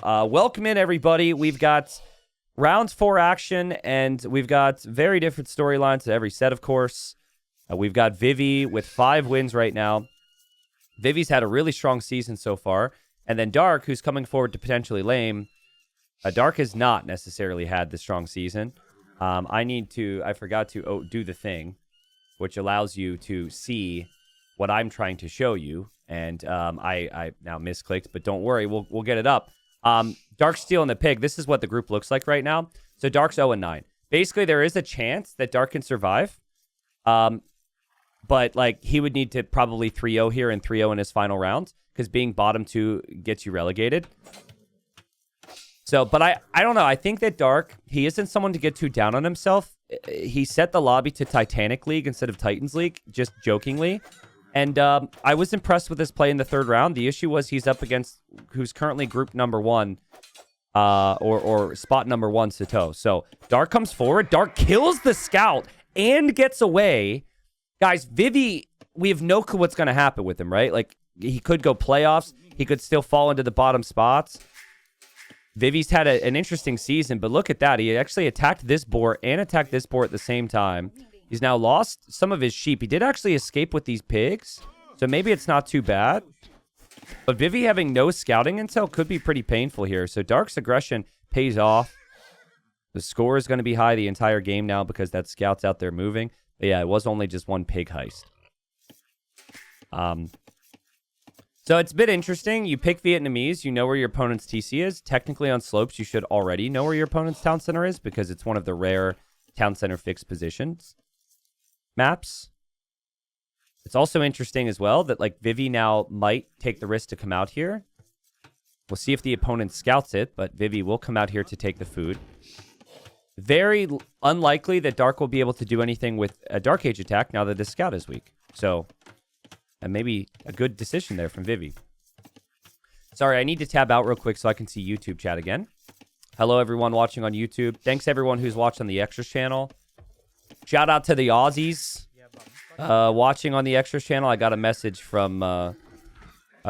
Welcome in, everybody. We've got round 4 action, and we've got very different storylines to every set, of course. We've got Vivi with 5 wins right now. Vivi's had a really strong season so far. And then Dark, who's coming forward to potentially lame. Dark has not necessarily had the strong season. I forgot to do the thing, which allows you to see what I'm trying to show you. And I now misclicked, but don't worry, we'll get it up. Dark's stealing the pig. This is what the group looks like right now. So Dark's 0-9. Basically, there is a chance that Dark can survive. But like he would need to probably 3-0 here and 3-0 in his final round, because being bottom 2 gets you relegated. So, but I don't know. I think that Dark, he isn't someone to get too down on himself. He set the lobby to Titanic League instead of Titans League, just jokingly. And I was impressed with his play in the 3rd round. The issue was he's up against who's currently group number 1, or spot number 1, Sato. So Dark comes forward. Dark kills the scout and gets away. Guys, Vivi, we have no clue what's going to happen with him, right? Like, he could go playoffs. He could still fall into the bottom spots. Vivi's had an interesting season, but look at that. He actually attacked this boar and attacked this boar at the same time. He's now lost some of his sheep. He did actually escape with these pigs, so maybe it's not too bad. But Vivi having no scouting intel could be pretty painful here. So Dark's aggression pays off. The score is going to be high the entire game now because that scout's out there moving. But yeah, it was only just one pig heist. So it's a bit interesting. You pick Vietnamese, you know where your opponent's TC is. Technically on slopes, you should already know where your opponent's town center is because it's one of the rare town center fixed positions maps. It's also interesting as well that like Vivi now might take the risk to come out here. We'll see if the opponent scouts it, but Vivi will come out here to take the food. Very unlikely that Dark will be able to do anything with a Dark Age attack now that this scout is weak. So, and maybe a good decision there from Vivi. Sorry, I need to tab out real quick so I can see YouTube chat again. Hello, everyone watching on YouTube. Thanks, everyone who's watched on the Extras channel. Shout out to the Aussies watching on the Extras channel. I got a message from a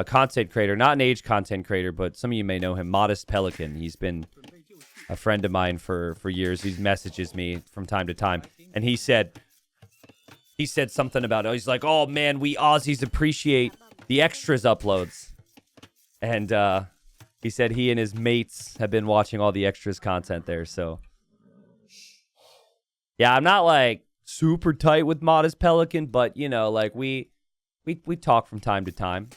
content creator, not an age content creator, but some of you may know him, Modest Pelican. He's been a friend of mine for years. He messages me from time to time. And he said something about it. He's like, oh, man, we Aussies appreciate the Extras uploads. And he said he and his mates have been watching all the Extras content there. So, yeah, I'm not, like, super tight with Modest Pelican, but, you know, like, we talk from time to time.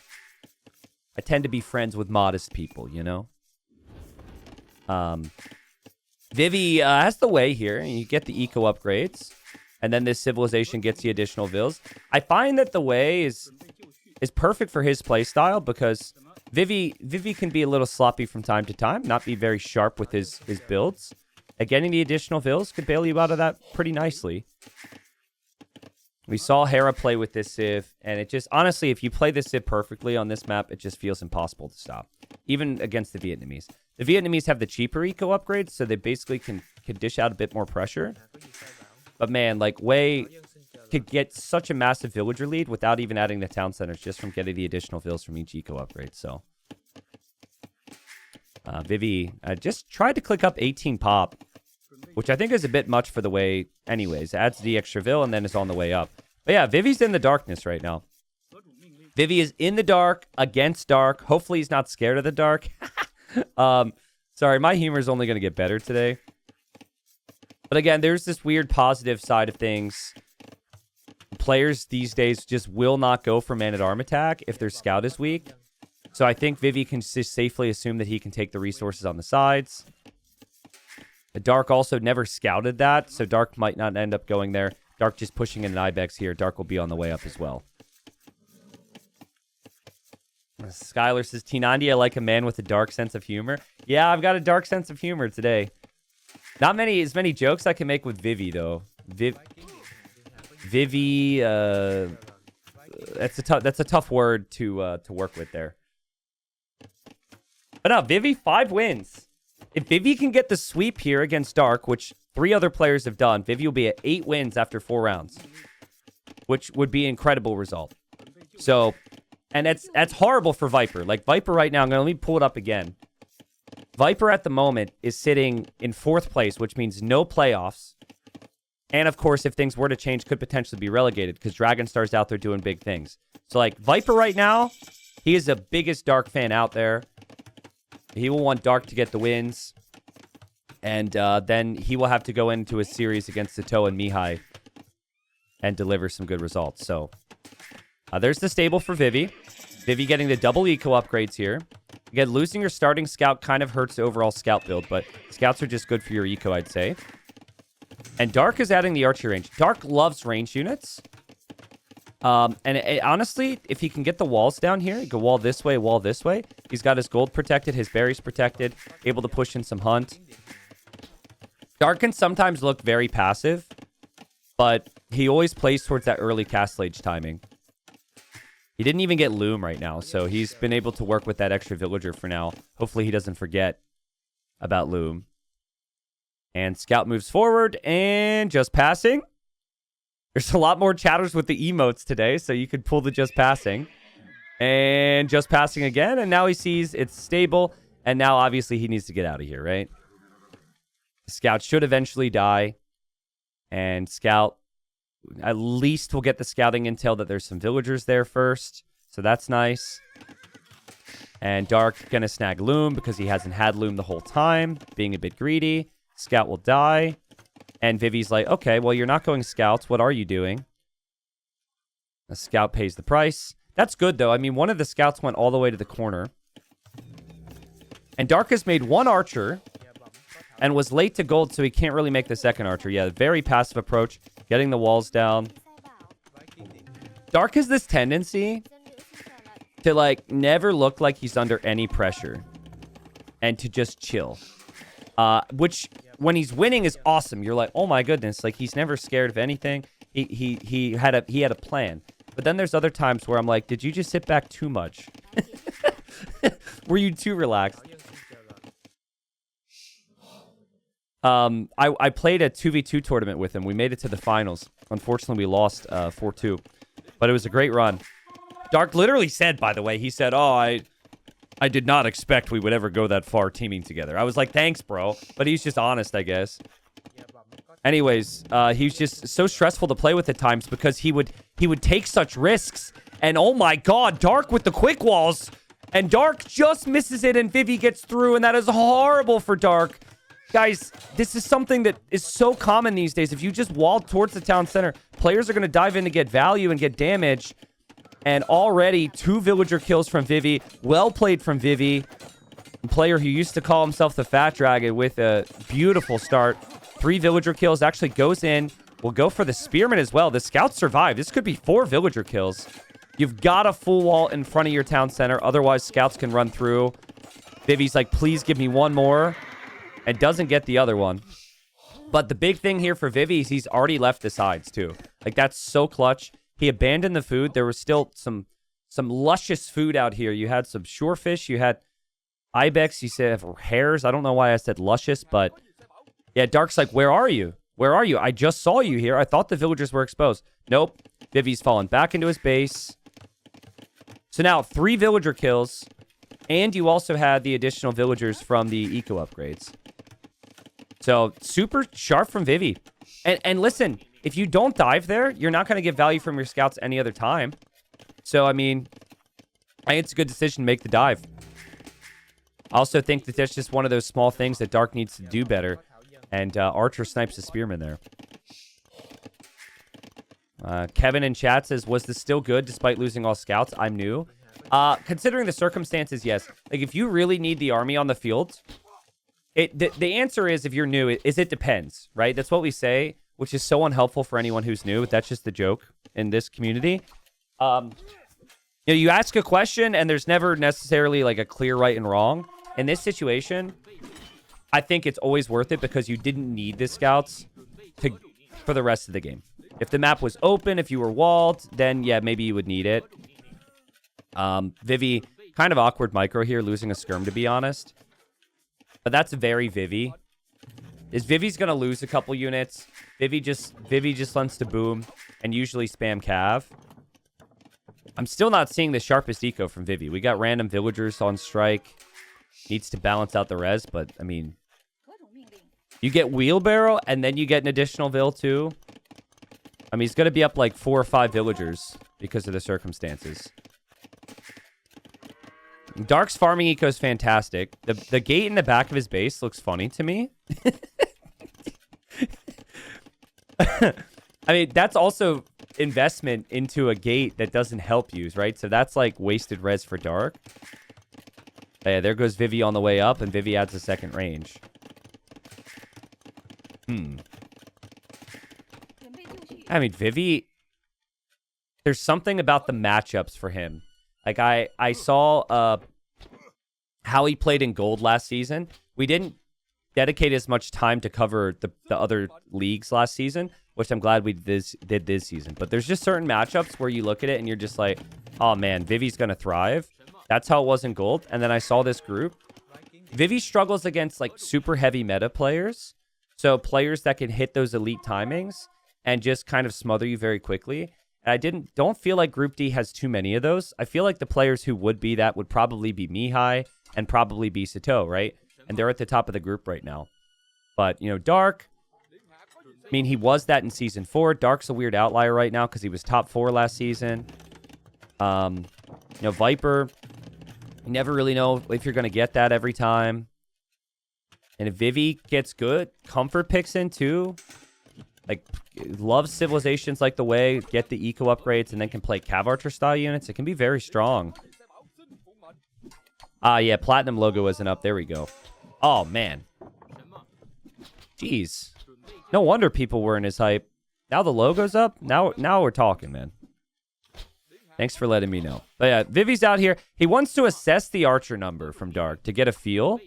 I tend to be friends with modest people, you know? Vivi has the way here, and you get the eco upgrades, and then this civilization gets the additional vills. I find that the way is perfect for his playstyle because Vivi can be a little sloppy from time to time, not be very sharp with his builds. And getting the additional vills could bail you out of that pretty nicely. We saw Hera play with this civ, and it just, honestly, if you play this civ perfectly on this map, it just feels impossible to stop, even against the Vietnamese. The Vietnamese have the cheaper eco upgrades, so they basically can dish out a bit more pressure. But man, like, Wei could get such a massive villager lead without even adding the town centers, just from getting the additional vills from each eco upgrade, so. Vivi just tried to click up 18 pop, which I think is a bit much for the Wei anyways. Adds the extra vill and then is on the way up. But yeah, Vivi's in the darkness right now. Vivi is in the dark, against dark. Hopefully he's not scared of the dark. Sorry, my humor is only going to get better today. But again, there's this weird positive side of things. Players these days just will not go for man-at-arm attack if their scout is weak. So I think Vivi can just safely assume that he can take the resources on the sides. Dark also never scouted that, so Dark might not end up going there. Dark just pushing in an Ibex here. Dark will be on the way up as well. Skylar says, T90, I like a man with a dark sense of humor. Yeah, I've got a dark sense of humor today. Not as many jokes I can make with Vivi, though. Vivi, that's a tough word to work with there. But no, Vivi, 5 wins. If Vivi can get the sweep here against Dark, which 3 other players have done, Vivi will be at 8 wins after 4 rounds, which would be an incredible result. So, and that's horrible for Viper. Like, Viper right now, let me pull it up again. Viper at the moment is sitting in 4th place, which means no playoffs. And, of course, if things were to change, could potentially be relegated because Dragonstar's out there doing big things. So, like, Viper right now, he is the biggest Dark fan out there. He will want Dark to get the wins. And then he will have to go into a series against Sato and Mihai and deliver some good results. So, there's the stable for Vivi. Vivi getting the double eco upgrades here. Again, losing your starting scout kind of hurts the overall scout build, but scouts are just good for your eco, I'd say. And Dark is adding the archery range. Dark loves range units. Honestly, if he can get the walls down here, he can wall this way. He's got his gold protected, his berries protected, able to push in some hunt. Dark can sometimes look very passive, but he always plays towards that early Castle Age timing. He didn't even get Loom right now, so he's been able to work with that extra villager for now. Hopefully he doesn't forget about Loom. And Scout moves forward, and just passing. There's a lot more chatters with the emotes today, so you could pull the just passing. And just passing again, and now he sees it's stable, and now obviously he needs to get out of here, right? Scout should eventually die, and Scout at least will get the scouting intel that there's some villagers there first, so that's nice. And Dark gonna snag Loom because he hasn't had Loom the whole time, being a bit greedy. Scout will die. And Vivi's like, okay, well, you're not going scouts. What are you doing? A scout pays the price. That's good, though. I mean, one of the scouts went all the way to the corner. And Dark has made one archer and was late to gold, so he can't really make the second archer. Yeah, very passive approach, getting the walls down. Dark has this tendency to, like, never look like he's under any pressure and to just chill. Which, when he's winning, is awesome. You're like, oh my goodness, like, he's never scared of anything. He had a plan. But then there's other times where I'm like, did you just sit back too much? Were you too relaxed? I played a 2v2 tournament with him. We made it to the finals. Unfortunately, we lost 4-2. But it was a great run. Dark literally said, by the way, he said, oh, I did not expect we would ever go that far teaming together. I was like, thanks, bro. But he's just honest, I guess. Anyways, he was just so stressful to play with at times because he would take such risks. And oh my god, Dark with the quick walls. And Dark just misses it and Vivi gets through. And that is horrible for Dark. Guys, this is something that is so common these days. If you just wall towards the town center, players are going to dive in to get value and get damage. And already 2 villager kills from Vivi. Well played from Vivi. A player who used to call himself the Fat Dragon with a beautiful start. 3 villager kills. Actually goes in. We'll go for the Spearman as well. The Scouts survive. This could be 4 villager kills. You've got a full wall in front of your town center. Otherwise, Scouts can run through. Vivi's like, please give me one more. And doesn't get the other one. But the big thing here for Vivi is he's already left the sides too. Like, that's so clutch. He abandoned the food. There was still some luscious food out here. You had some shorefish. You had ibex. You said hares. I don't know why I said luscious, but yeah, Dark's like, where are you? Where are you? I just saw you here. I thought the villagers were exposed. Nope. Vivi's fallen back into his base. So now 3 villager kills. And you also had the additional villagers from the eco upgrades. So super sharp from Vivi. And listen, if you don't dive there, you're not going to get value from your scouts any other time. So, I mean, I think it's a good decision to make the dive. I also think that that's just one of those small things that Dark needs to do better. And Archer snipes the Spearman there. Kevin in chat says, was this still good despite losing all scouts? I'm new. Considering the circumstances, yes. Like, if you really need the army on the field, the answer is, if you're new, is it depends, right? That's what we say, which is so unhelpful for anyone who's new. That's just the joke in this community. You know, you ask a question, and there's never necessarily, like, a clear right and wrong. In this situation, I think it's always worth it because you didn't need the scouts for the rest of the game. If the map was open, if you were walled, then, yeah, maybe you would need it. Vivi, kind of awkward micro here, losing a skirm, to be honest. But that's very Vivi. Vivi's going to lose a couple units. Vivi just wants to boom and usually spam cav. I'm still not seeing the sharpest eco from Vivi. We got random villagers on strike. Needs to balance out the res, but, I mean... You get wheelbarrow, and then you get an additional vill, too. I mean, he's going to be up like 4 or 5 villagers because of the circumstances. Dark's farming eco is fantastic. The gate in the back of his base looks funny to me. I mean, that's also investment into a gate that doesn't help you, right? So that's like wasted res for Dark. Yeah, there goes Vivi on the way up, and Vivi adds a second range. I mean, Vivi... There's something about the matchups for him. Like, I saw how he played in gold last season. We didn't dedicate as much time to cover the other leagues last season, which I'm glad we did this season. But there's just certain matchups where you look at it and you're just like, oh, man, Vivi's going to thrive. That's how it was in gold. And then I saw this group. Vivi struggles against, like, super heavy meta players. So players that can hit those elite timings and just kind of smother you very quickly. And I don't feel like Group D has too many of those. I feel like the players who would be that would probably be Mihai and probably be Sato, right? And they're at the top of the group right now. But, you know, Dark, I mean, he was that in Season 4. Dark's a weird outlier right now because he was top 4 last season. You know, Viper, you never really know if you're going to get that every time. And if Vivi gets good, Comfort picks in too. Like, loves Civilizations like the way, get the eco upgrades, and then can play Cav Archer style units. It can be very strong. Yeah, Platinum logo isn't up. There we go. Oh, man. Jeez. No wonder people were in his hype. Now the logo's up? Now we're talking, man. Thanks for letting me know. But yeah, Vivi's out here. He wants to assess the Archer number from Dark to get a feel.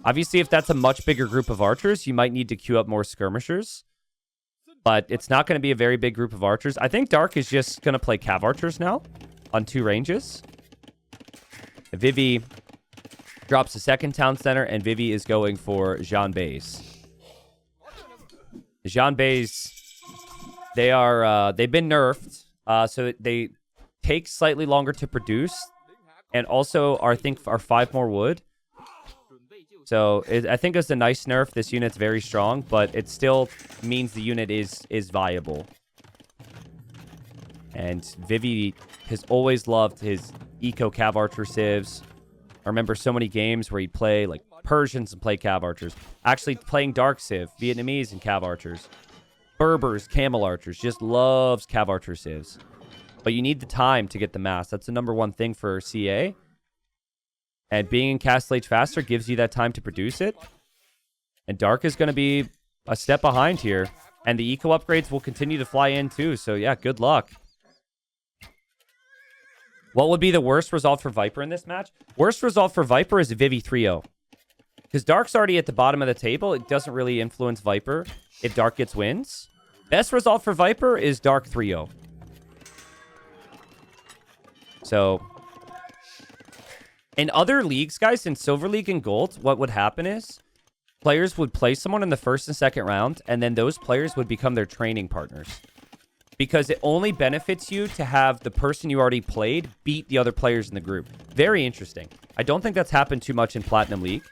Obviously, if that's a much bigger group of archers, you might need to queue up more skirmishers. But it's not going to be a very big group of archers. I think Dark is just going to play Cav Archers now on 2 ranges. Vivi drops a second town center, and Vivi is going for Jean Bays. Jean Bays, they've been nerfed, so they take slightly longer to produce, and also I think are 5 more wood. So I think it's a nice nerf. This unit's very strong, but it still means the unit is viable. And Vivi has always loved his eco Cav Archer civs. I remember so many games where he'd play like Persians and play Cav Archers. Actually playing Dark Civ, Vietnamese and Cav Archers. Berbers, Camel Archers. Just loves Cav Archer civs. But you need the time to get the mass. That's the #1 thing for CA. And being in Castle Age faster gives you that time to produce it. And Dark is going to be a step behind here. And the eco upgrades will continue to fly in too. So yeah, good luck. What would be the worst result for Viper in this match? Worst result for Viper is Vivi 3-0. Because Dark's already at the bottom of the table. It doesn't really influence Viper if Dark gets wins. Best result for Viper is Dark 3-0. So... in other leagues, guys, in Silver League and Gold, what would happen is players would play someone in the first and second round, and then those players would become their training partners. Because it only benefits you to have the person you already played beat the other players in the group. Very interesting. I don't think that's happened too much in Platinum League.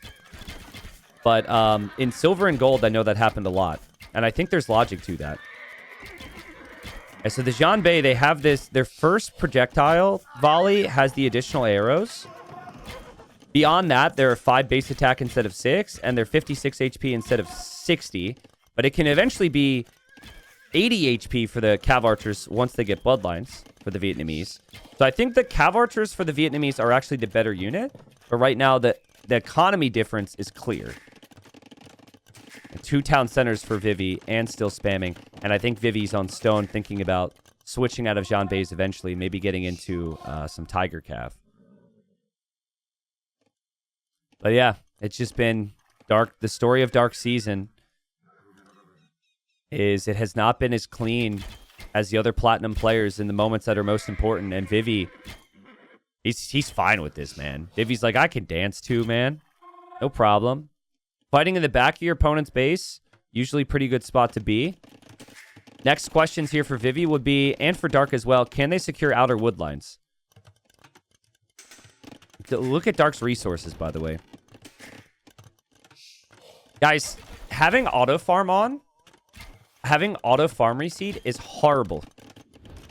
But in Silver and Gold, I know that happened a lot. And I think there's logic to that. And so the Jean Bay, they have this, their first projectile volley has the additional arrows. Beyond that, there are 5 base attack instead of 6, and they're 56 HP instead of 60. But it can eventually be 80 HP for the Cav Archers once they get Bloodlines for the Vietnamese. So I think the Cav Archers for the Vietnamese are actually the better unit. But right now, the economy difference is clear. 2 town centers for Vivi and still spamming. And I think Vivi's on stone thinking about switching out of Jean Bays eventually, maybe getting into some Tiger Cav. But yeah, it's just been Dark. The story of Dark Season is it has not been as clean as the other Platinum players in the moments that are most important. And Vivi, he's fine with this, man. Vivi's like, I can dance too, man. No problem. Fighting in the back of your opponent's base, usually pretty good spot to be. Next questions here for Vivi would be, and for Dark as well, can they secure outer wood lines? Look at Dark's resources, by the way. Guys, having auto farm reseed is horrible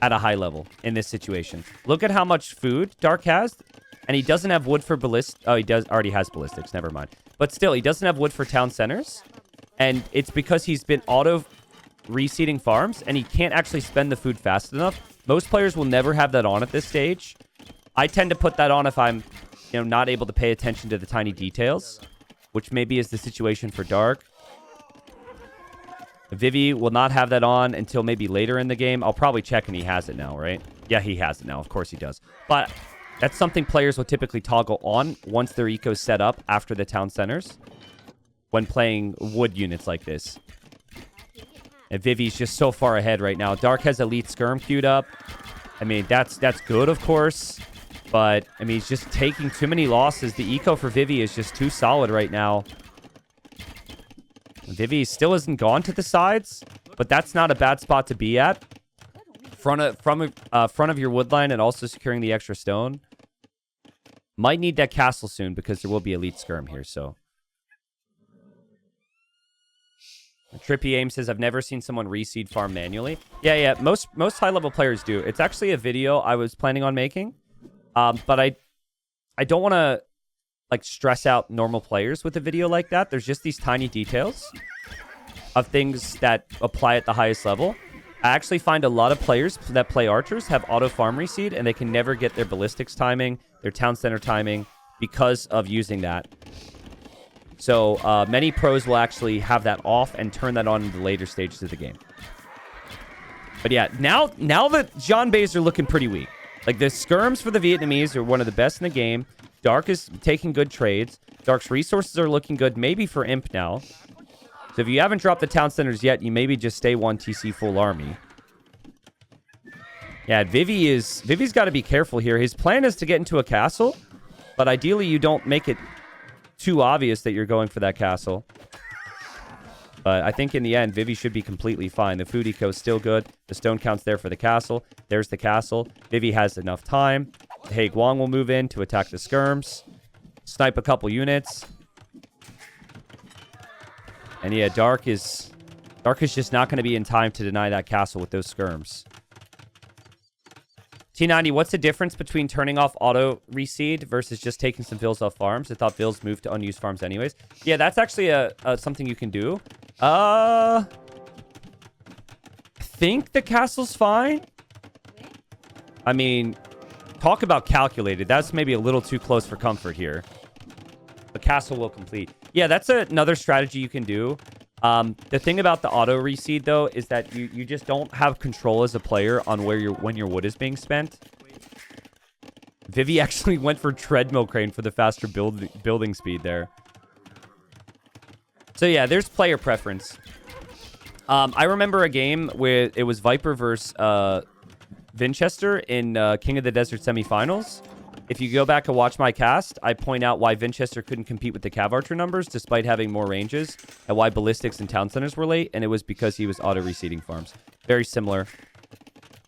at a high level in this situation. Look at how much food Dark has, and he doesn't have wood for ballistics. Oh, he already has ballistics. Never mind. But still, he doesn't have wood for town centers, and it's because he's been auto reseeding farms, and he can't actually spend the food fast enough. Most players will never have that on at this stage. I tend to put that on if I'm, not able to pay attention to the tiny details, which maybe is the situation for Dark. Vivi will not have that on until maybe later in the game. I'll probably check, and he has it now, right? Yeah, he has it now. Of course he does. But that's something players will typically toggle on once their eco's set up after the town centers when playing wood units like this. And Vivi's just so far ahead right now. Dark has Elite Skirm queued up. I mean, that's good, of course. But, I mean, he's just taking too many losses. The eco for Vivi is just too solid right now. Vivi still hasn't gone to the sides, but that's not a bad spot to be at. Front of your wood line and also securing the extra stone. Might need that castle soon because there will be Elite Skirm here, so... Trippy Aim says, I've never seen someone reseed farm manually. Yeah. Most high-level players do. It's actually a video I was planning on making. But I don't want to, stress out normal players with a video like that. There's just these tiny details of things that apply at the highest level. I actually find a lot of players that play archers have auto farm reseed, and they can never get their ballistics timing, their town center timing, because of using that. So many pros will actually have that off and turn that on in the later stages of the game. But yeah, now that Jean Bays are looking pretty weak. The skirms for the Vietnamese are one of the best in the game. Dark is taking good trades. Dark's resources are looking good, maybe for Imp now. So if you haven't dropped the town centers yet, you maybe just stay 1 TC full army. Yeah, Vivi's got to be careful here. His plan is to get into a castle, but ideally you don't make it too obvious that you're going for that castle. But I think in the end, Vivi should be completely fine. The food eco is still good. The stone count's there for the castle. There's the castle. Vivi has enough time. Hey Guang will move in to attack the skirms. Snipe a couple units. And yeah, Dark is just not going to be in time to deny that castle with those skirms. T90, what's the difference between turning off auto reseed versus just taking some vills off farms? I thought vills moved to unused farms anyways. Yeah, that's actually something you can do. I think the castle's fine. I mean, talk about calculated. That's maybe a little too close for comfort here. The castle will complete. Yeah, that's another strategy you can do. The thing about the auto reseed, though, is that you just don't have control as a player on when your wood is being spent. Vivi actually went for treadmill crane for the faster building speed there. So yeah, there's player preference. I remember a game where it was Viper versus Vinchester in King of the Desert semifinals. If you go back and watch my cast, I point out why Vinchester couldn't compete with the Cav Archer numbers despite having more ranges, and why Ballistics and Town Centers were late, and it was because he was auto-reseeding farms. Very similar.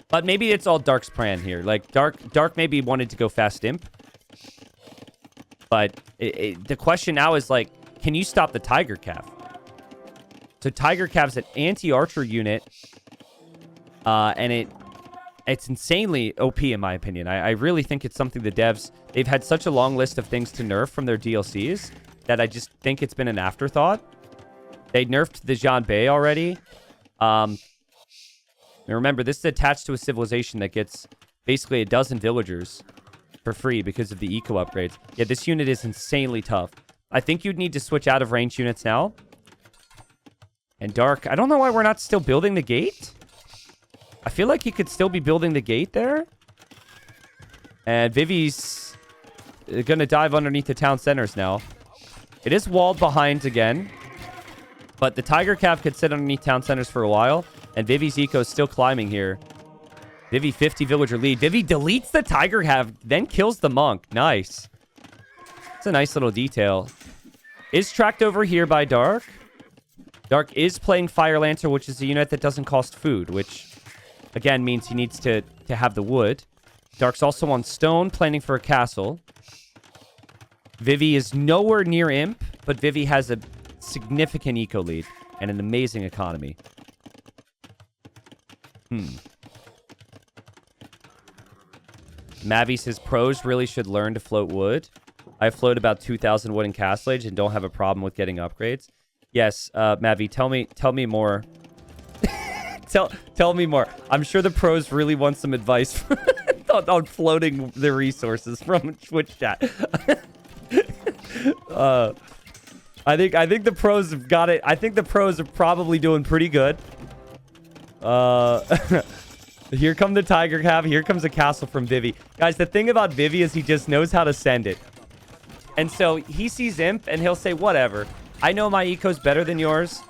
But maybe it's all Dark's plan here. Dark maybe wanted to go fast imp. But the question now is, can you stop the Tiger Cav? So Tiger Cav's an anti-archer unit, and it's insanely OP in my opinion. I really think it's something the devs, they've had such a long list of things to nerf from their DLCs that I just think it's been an afterthought. They nerfed the Jean Bay already. Remember, this is attached to a civilization that gets basically a dozen villagers for free because of the eco upgrades. Yeah, this unit is insanely tough. I think you'd need to switch out of ranged units now. And Dark, I don't know why we're not still building the gate. I feel like he could still be building the gate there. And Vivi's going to dive underneath the town centers now. It is walled behind again. But the Tiger Cav could sit underneath town centers for a while. And Vivi's eco is still climbing here. Vivi 50 villager lead. Vivi deletes the Tiger Cav, then kills the monk. Nice. It's a nice little detail. Is tracked over here by Dark. Dark is playing Fire Lancer, which is a unit that doesn't cost food, which again means he needs to have the wood. Dark's also on stone, planning for a castle. Vivi is nowhere near Imp, but Vivi has a significant eco lead and an amazing economy. Mavi says pros really should learn to float wood. I float about 2,000 wood in Castle Age and don't have a problem with getting upgrades. Yes, Mavi, tell me more. tell me more. I'm sure the pros really want some advice on floating the resources from Twitch chat. I think the pros have got it. I think the pros are probably doing pretty good. Here come the Tiger Cab. Here comes a castle from Vivi. Guys, the thing about Vivi is he just knows how to send it. And so he sees Imp and he'll say, whatever. I know my eco's better than yours.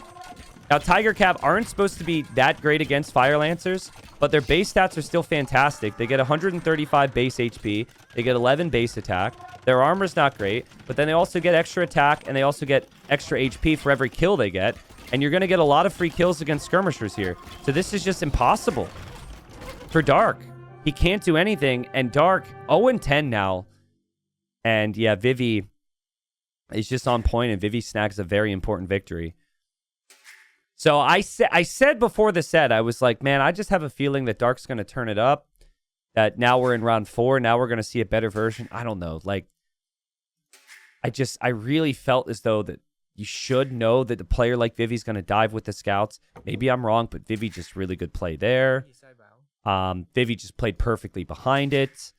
Now, Tiger Cab aren't supposed to be that great against Fire Lancers, but their base stats are still fantastic. They get 135 base HP. They get 11 base attack. Their armor's not great, but then they also get extra attack and they also get extra HP for every kill they get. And you're going to get a lot of free kills against skirmishers here. So this is just impossible for Dark. He can't do anything. And Dark, 0-10 now. And yeah, Vivi is just on point, and Vivi snags a very important victory. So I said before the set, I was like, man, I just have a feeling that Dark's going to turn it up. That now we're in round 4. Now we're going to see a better version. I don't know. Like, I really felt as though that you should know that a player like Vivi's going to dive with the scouts. Maybe I'm wrong, but Vivi just really good play there. Vivi just played perfectly behind it.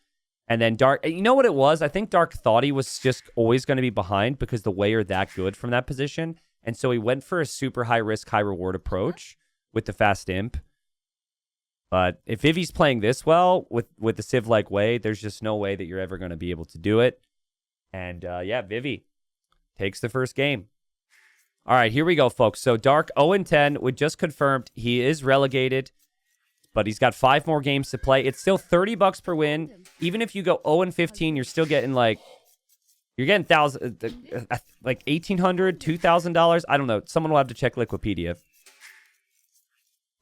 And then Dark, you know what it was? I think Dark thought he was just always going to be behind because the way are that good from that position. And so he went for a super high risk, high reward approach with the fast imp. But if Vivi's playing this well with the Civ-like way, there's just no way that you're ever going to be able to do it. And yeah, Vivi takes the first game. All right, here we go, folks. So Dark 0-10, we just confirmed he is relegated, but he's got 5 more games to play. It's still $30 per win. Even if you go 0-15, you're still getting like, you're getting like $1,800, $2,000. I don't know. Someone will have to check Liquipedia.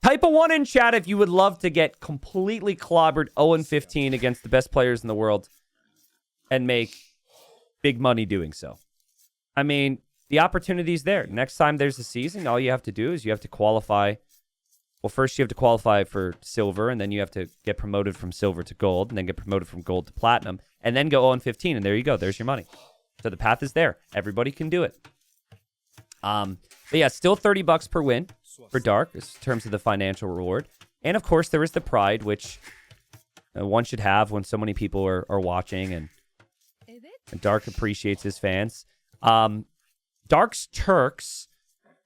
Type a 1 in chat if you would love to get completely clobbered 0-15 against the best players in the world and make big money doing so. I mean, the opportunity's there. Next time there's a season, all you have to do is you have to qualify. Well, first you have to qualify for silver, and then you have to get promoted from silver to gold, and then get promoted from gold to platinum, and then go 0-15, and there you go. There's your money. So the path is there. Everybody can do it. But yeah, still $30 per win for Dark in terms of the financial reward. And of course, there is the pride, which one should have when so many people are watching, and Dark appreciates his fans. Dark's Turks,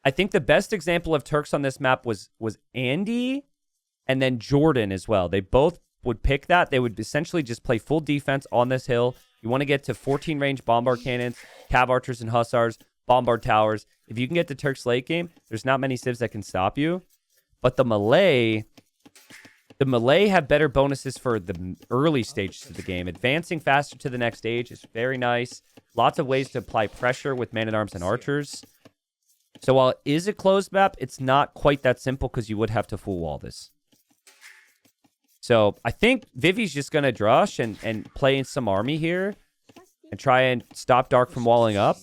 I think the best example of Turks on this map was Andy and then Jordan as well. They both would pick that. They would essentially just play full defense on this hill. You want to get to 14 range bombard cannons, cav archers and hussars, bombard towers. If you can get to Turks late game, there's not many civs that can stop you. But the Malay have better bonuses for the early stages of the game. Advancing faster to the next stage is very nice. Lots of ways to apply pressure with man-at-arms and archers. So while it is a closed map, it's not quite that simple because you would have to full wall this. So I think Vivi's just going to drush and play in some army here and try and stop Dark from walling up.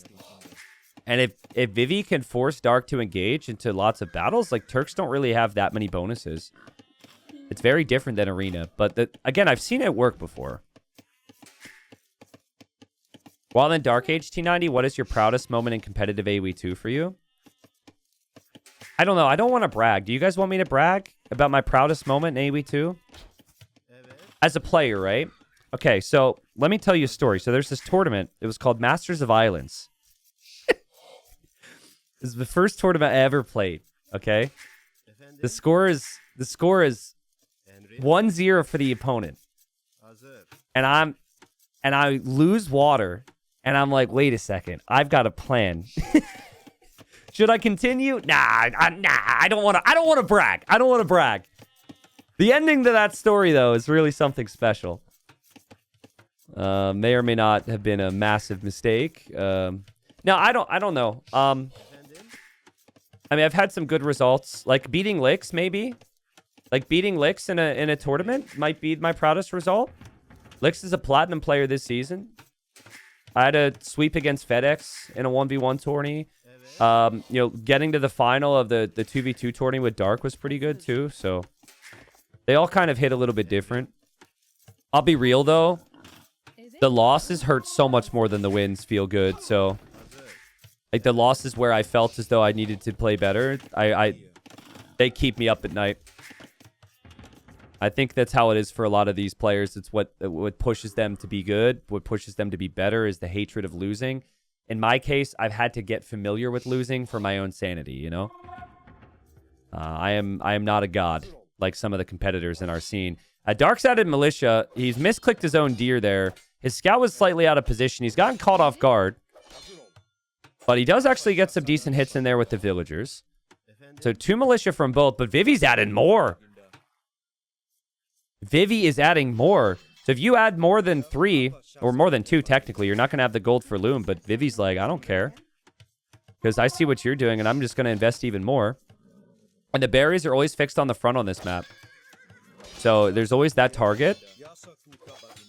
And if Vivi can force Dark to engage into lots of battles, like Turks don't really have that many bonuses. It's very different than Arena. But again, I've seen it work before. While in Dark Age T90, what is your proudest moment in competitive AoE2 for you? I don't know. I don't want to brag. Do you guys want me to brag about my proudest moment in AoE2? As a player, right? Okay, so let me tell you a story. So there's this tournament. It was called Masters of Islands. This is the first tournament I ever played. Okay? The score is 1-0 for the opponent. And I lose water. And I'm like, wait a second. I've got a plan. Should I continue? Nah, I don't want to brag. I don't want to brag. The ending to that story, though, is really something special. May or may not have been a massive mistake. No, I don't know. I mean, I've had some good results, like beating Licks, maybe. Like beating Licks in a tournament might be my proudest result. Licks is a platinum player this season. I had a sweep against FedEx in a 1v1 tourney. Getting to the final of the 2v2 tourney with Dark was pretty good too. So they all kind of hit a little bit different. I'll be real though. The losses hurt so much more than the wins feel good. So like the losses where I felt as though I needed to play better, they keep me up at night. I think that's how it is for a lot of these players. It's what pushes them to be good. What pushes them to be better is the hatred of losing. In my case, I've had to get familiar with losing for my own sanity, you know? I am not a god like some of the competitors in our scene. Dark's added Militia. He's misclicked his own deer there. His scout was slightly out of position. He's gotten caught off guard. But he does actually get some decent hits in there with the villagers. So 2 Militia from both, but Vivi's added more. Vivi is adding more. So if you add more than 3, or more than 2 technically, you're not going to have the gold for Loom. But Vivi's like, I don't care. Because I see what you're doing, and I'm just going to invest even more. And the berries are always fixed on the front on this map. So there's always that target.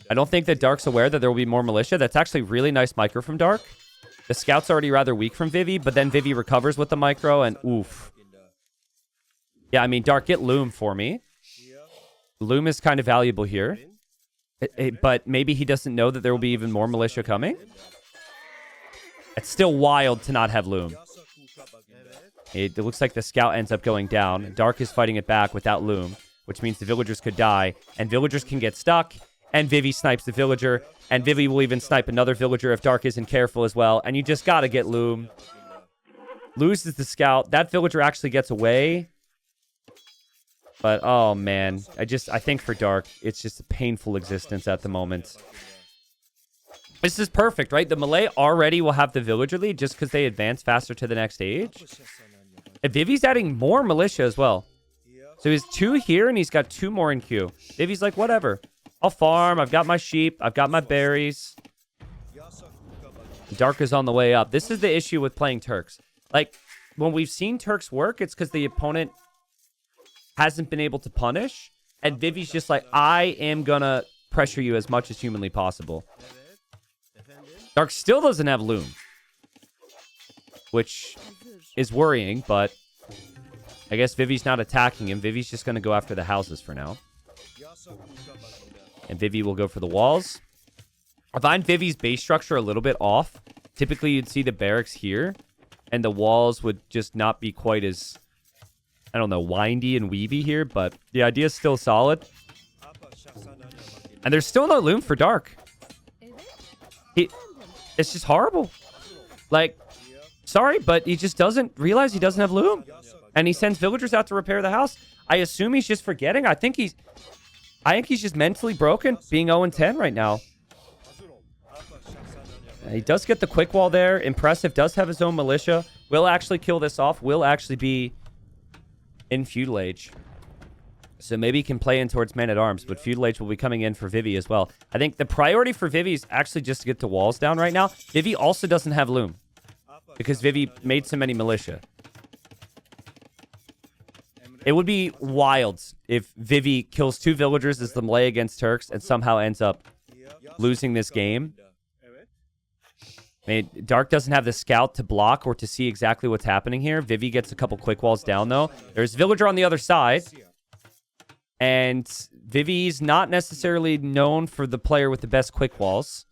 I don't think that Dark's aware that there will be more Militia. That's actually really nice micro from Dark. The scout's already rather weak from Vivi, but then Vivi recovers with the micro, and oof. Yeah, I mean, Dark, get Loom for me. Loom is kind of valuable here. But maybe he doesn't know that there will be even more Militia coming. It's still wild to not have Loom. It looks like the scout ends up going down. Dark is fighting it back without Loom, which means the villagers could die. And villagers can get stuck. And Vivi snipes the villager. And Vivi will even snipe another villager if Dark isn't careful as well. And you just got to get Loom. Loses the scout. That villager actually gets away. But, oh, man. I think for Dark, it's just a painful existence at the moment. This is perfect, right? The Malay already will have the villager lead just because they advance faster to the next stage. And Vivi's adding more Militia as well. So he has 2 here, and he's got 2 more in queue. Vivi's like, whatever. I'll farm. I've got my sheep. I've got my berries. Dark is on the way up. This is the issue with playing Turks. Like, when we've seen Turks work, it's because the opponent hasn't been able to punish. And Vivi's just like, I am gonna pressure you as much as humanly possible. Dark still doesn't have Loom, which is worrying, but I guess Vivi's not attacking him. Vivi's just gonna go after the houses for now. And Vivi will go for the walls. I find Vivi's base structure a little bit off. Typically, you'd see the barracks here, and the walls would just not be quite as, I don't know, windy and weavy here, but the idea is still solid. And there's still no Loom for Dark. It's just horrible. Like, sorry, but he just doesn't realize he doesn't have Loom. And he sends villagers out to repair the house. I assume he's just forgetting. I think he's just mentally broken, being 0-10 right now. He does get the quick wall there. Impressive. Does have his own Militia. Will actually kill this off. Will actually be in Feudal Age. So maybe he can play in towards Man-at-Arms, but Feudal Age will be coming in for Vivi as well. I think the priority for Vivi is actually just to get the walls down right now. Vivi also doesn't have Loom because Vivi made so many Militia. It would be wild if Vivi kills 2 villagers as the melee against Turks and somehow ends up losing this game. I mean, Dark doesn't have the scout to block or to see exactly what's happening here. Vivi gets a couple quick walls down, though. There's villager on the other side. And Vivi's not necessarily known for the player with the best quick walls.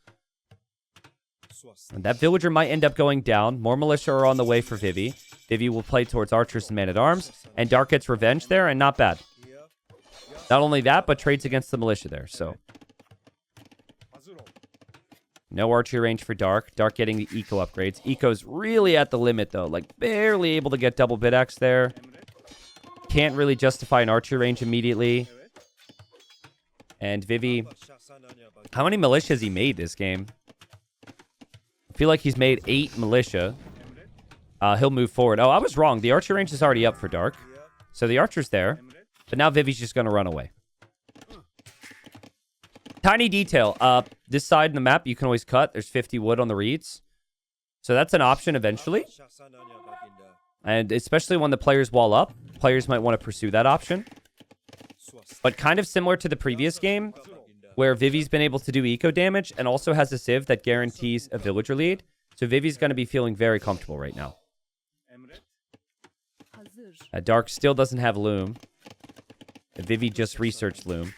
And that villager might end up going down. More Militia are on the way for Vivi. Vivi will play towards archers and Man-at-Arms. And Dark gets revenge there, and not bad. Not only that, but trades against the Militia there, so. No archery range for Dark. Dark getting the eco upgrades. Eco's really at the limit, though. Like, barely able to get double bid-axe there. Can't really justify an archery range immediately. And Vivi... How many Militia has he made this game? I feel like he's made 8 Militia. He'll move forward. Oh, I was wrong. The archer range is already up for Dark. So the archer's there. But now Vivi's just going to run away. Tiny detail. This side of the map, you can always cut. There's 50 wood on the reeds. So that's an option eventually. And especially when the players wall up, players might want to pursue that option. But kind of similar to the previous game, where Vivi's been able to do eco damage and also has a civ that guarantees a villager lead. So Vivi's going to be feeling very comfortable right now. Dark still doesn't have Loom. Vivi just researched Loom.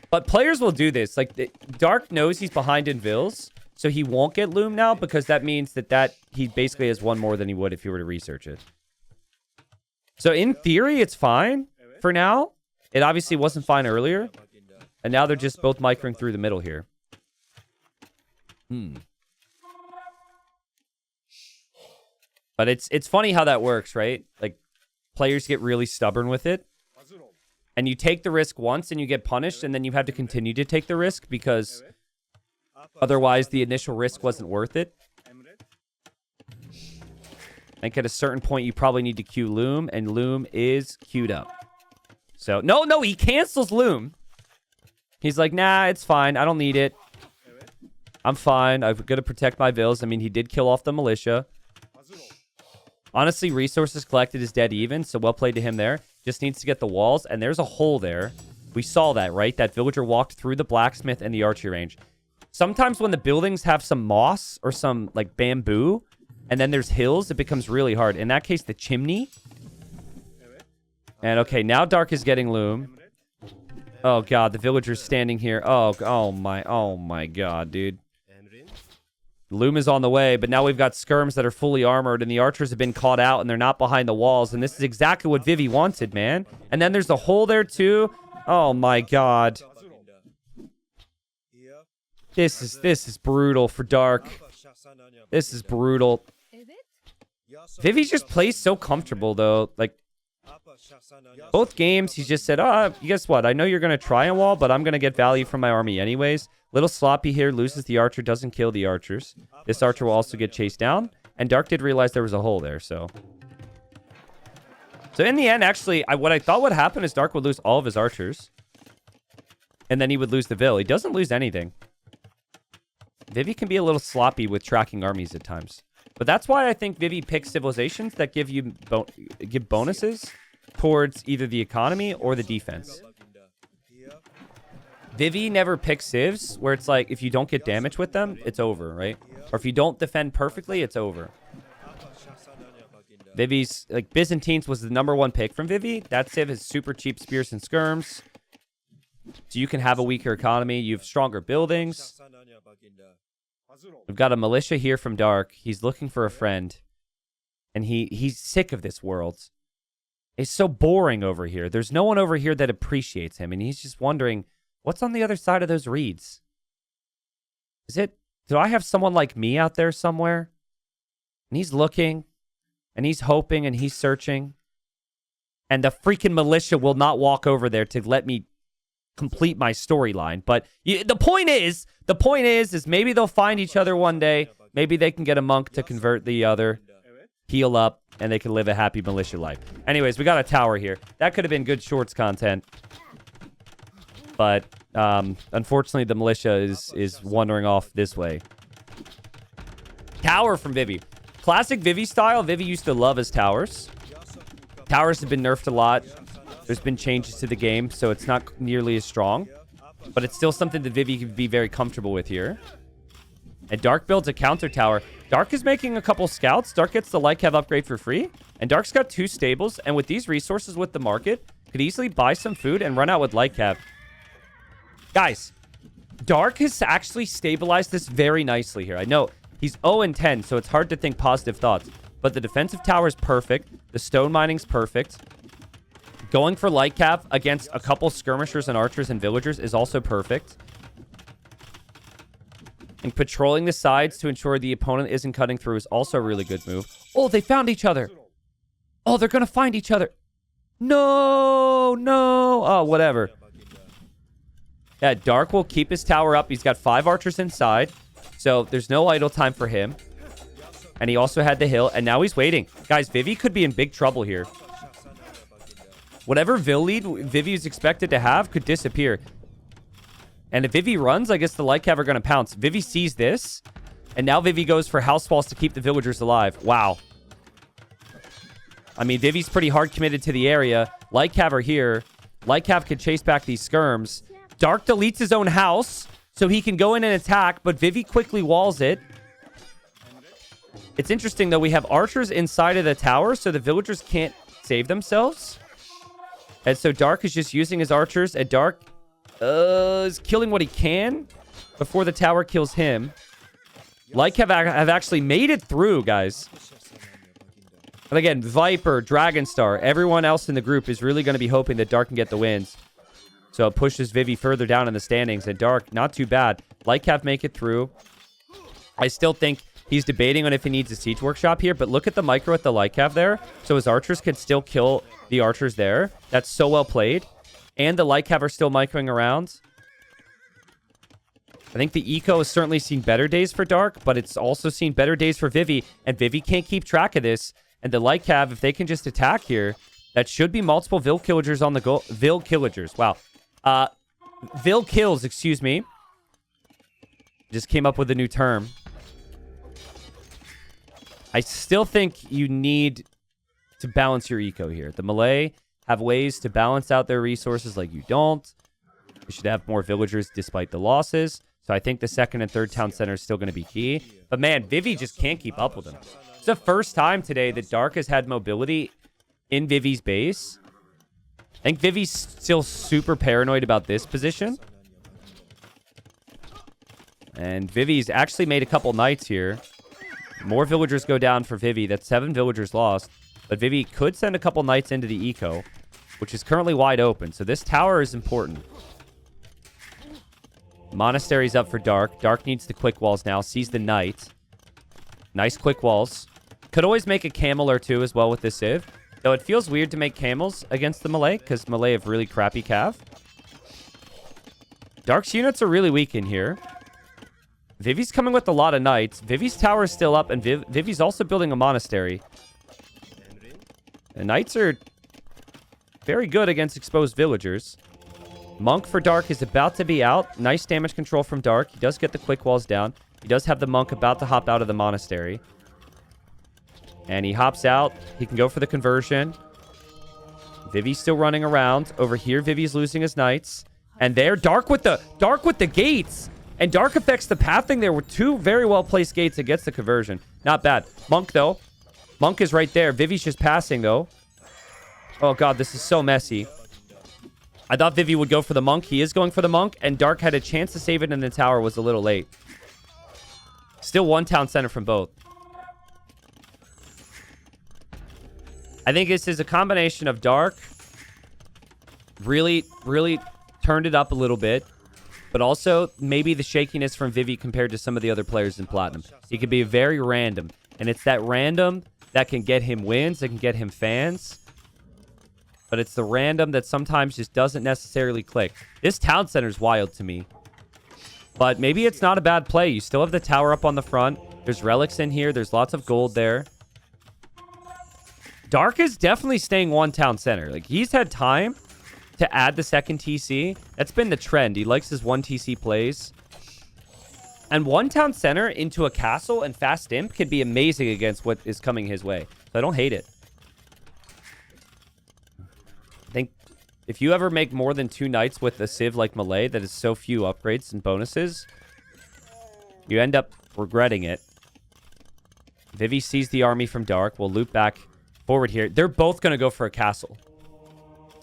But players will do this. Like, Dark knows he's behind in Vills, so he won't get Loom now because that means that he basically has one more than he would if he were to research it. So in theory, it's fine for now. It obviously wasn't fine earlier. And now they're just both microing through the middle here. But it's funny how that works, right? Like, players get really stubborn with it. And you take the risk once and you get punished, and then you have to continue to take the risk because otherwise the initial risk wasn't worth it. I think at a certain point you probably need to queue Loom, and Loom is queued up. So, no, he cancels Loom. He's like, nah, it's fine. I don't need it. I'm fine. I'm going to protect my Vills. I mean, he did kill off the Militia. Honestly, resources collected is dead even, so well played to him there. Just needs to get the walls, and there's a hole there. We saw that, right? That villager walked through the blacksmith and the archery range. Sometimes when the buildings have some moss or some, like, bamboo, and then there's hills, it becomes really hard. In that case, the chimney. And, okay, now Dark is getting Loom. Oh, God, the villager's standing here. Oh my God, dude. Loom is on the way, but now we've got skirms that are fully armored, and the archers have been caught out, and they're not behind the walls, and this is exactly what Vivi wanted, man. And then there's a hole there, too. Oh, my God. This is brutal for Dark. This is brutal. Vivi just plays so comfortable, though. Like, both games, he just said, guess what? I know you're going to try and wall, but I'm going to get value from my army anyways. Little sloppy here, loses the archer, doesn't kill the archers. This archer will also get chased down. And Dark did realize there was a hole there, so. So in the end, actually, what I thought would happen is Dark would lose all of his archers. And then he would lose the Vill. He doesn't lose anything. Vivi can be a little sloppy with tracking armies at times. But that's why I think Vivi picks civilizations that give you give bonuses towards either the economy or the defense. Vivi never picks civs where it's like, if you don't get damage with them, it's over, right? Or if you don't defend perfectly, it's over. Vivi's, like, Byzantines was the number 1 pick from Vivi. That civ has super cheap spears and skirms. So you can have a weaker economy. You have stronger buildings. We've got a Militia here from Dark. He's looking for a friend. And he's sick of this world. It's so boring over here. There's no one over here that appreciates him. And he's just wondering, what's on the other side of those reeds? Do I have someone like me out there somewhere? And he's looking, and he's hoping, and he's searching. And the freaking Militia will not walk over there to let me complete my storyline. But the point is maybe they'll find each other one day. Maybe they can get a monk to convert the other, heal up, and they can live a happy Militia life. Anyways, we got a tower here. That could have been good shorts content. But unfortunately, the Militia is wandering off this way. Tower from Vivi. Classic Vivi style. Vivi used to love his towers. Towers have been nerfed a lot. There's been changes to the game, so it's not nearly as strong. But it's still something that Vivi can be very comfortable with here. And Dark builds a counter tower. Dark is making a couple scouts. Dark gets the Lycav upgrade for free. And Dark's got 2 stables. And with these resources with the market, could easily buy some food and run out with Lycav. Guys, Dark has actually stabilized this very nicely here. I know he's 0-10, so it's hard to think positive thoughts. But the defensive tower is perfect. The stone mining's perfect. Going for Lycav against a couple skirmishers and archers and villagers is also perfect. And patrolling the sides to ensure the opponent isn't cutting through is also a really good move. Oh, they found each other. Oh, they're going to find each other. No. Oh, whatever. Yeah, Dark will keep his tower up. He's got 5 archers inside. So there's no idle time for him. And he also had the hill. And now he's waiting. Guys, Vivi could be in big trouble here. Whatever Vill lead Vivi is expected to have could disappear. And if Vivi runs, I guess the Lycav are going to pounce. Vivi sees this. And now Vivi goes for house walls to keep the villagers alive. Wow. I mean, Vivi's pretty hard committed to the area. Lycav are here. Lycav could chase back these skirms. Dark deletes his own house so he can go in and attack, but Vivi quickly walls it. It's interesting, though. We have archers inside of the tower, so the villagers can't save themselves. And so Dark is just using his archers, and Dark is killing what he can before the tower kills him. Like have actually made it through, guys. And again, Viper, Dragonstar, everyone else in the group is really going to be hoping that Dark can get the wins. So it pushes Vivi further down in the standings, and Dark, not too bad. Lycav make it through. I still think he's debating on if he needs a siege workshop here, but look at the micro at the Lycav there. So his archers can still kill the archers there. That's so well played. And the Lycav are still microing around. I think the eco has certainly seen better days for Dark, but it's also seen better days for Vivi, and Vivi can't keep track of this. And the Lycav, if they can just attack here, that should be multiple Vil Killagers on the go. Vil Killagers, wow. Vil Kills, excuse me. Just came up with a new term. I still think you need to balance your eco here. The Malay have ways to balance out their resources like you don't. You should have more villagers despite the losses. So I think the second and third town center is still going to be key. But man, Vivi just can't keep up with him. It's the first time today that Dark has had mobility in Vivi's base. I think Vivi's still super paranoid about this position. And Vivi's actually made a couple knights here. More villagers go down for Vivi. That's 7 villagers lost. But Vivi could send a couple knights into the eco, which is currently wide open. So this tower is important. Monastery's up for Dark. Dark needs the quick walls now. Sees the knight. Nice quick walls. Could always make a camel or two as well with this civ. Though it feels weird to make camels against the Malay, because Malay have really crappy cav. Dark's units are really weak in here. Vivi's coming with a lot of knights. Vivi's tower is still up, and Vivi's also building a monastery. The knights are very good against exposed villagers. Monk for Dark is about to be out. Nice damage control from Dark. He does get the quick walls down. He does have the monk about to hop out of the monastery. And he hops out. He can go for the conversion. Vivi's still running around. Over here, Vivi's losing his knights. And there, Dark with the gates. And Dark affects the pathing there with 2 very well-placed gates against the conversion. Not bad. Monk, though. Monk is right there. Vivi's just passing, though. Oh, God, this is so messy. I thought Vivi would go for the monk. He is going for the monk, and Dark had a chance to save it in the tower. Was a little late. Still 1 town center from both. I think this is a combination of Dark really turned it up a little bit, but also maybe the shakiness from Vivi compared to some of the other players in Platinum. He could be very random, and it's that random that can get him wins, that can get him fans. But it's the random that sometimes just doesn't necessarily click. This town center is wild to me. But maybe it's not a bad play. You still have the tower up on the front. There's relics in here. There's lots of gold there. Dark is definitely staying 1 town center. Like, he's had time to add the second TC. That's been the trend. He likes his 1 TC plays. And 1 town center into a castle and fast imp can be amazing against what is coming his way. So I don't hate it. I think if you ever make more than 2 knights with a civ like Malay that is so few upgrades and bonuses, you end up regretting it. Vivi sees the army from Dark. We'll loop back forward here. They're both going to go for a castle.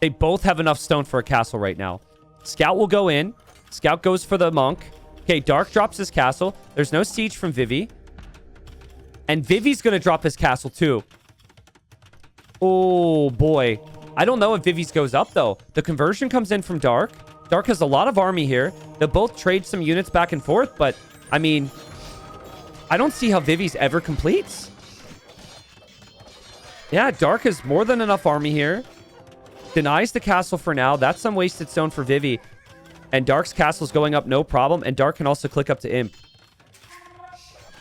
They both have enough stone for a castle right now. Scout will go in. Scout goes for the monk. Okay, Dark drops his castle. There's no siege from Vivi. And Vivi's going to drop his castle too. Oh, boy. I don't know if Vivi's goes up, though. The conversion comes in from Dark. Dark has a lot of army here. They'll both trade some units back and forth, but, I mean, I don't see how Vivi's ever completes. Yeah, Dark has more than enough army here. Denies the castle for now. That's some wasted stone for Vivi. And Dark's castle's going up no problem. And Dark can also click up to Imp,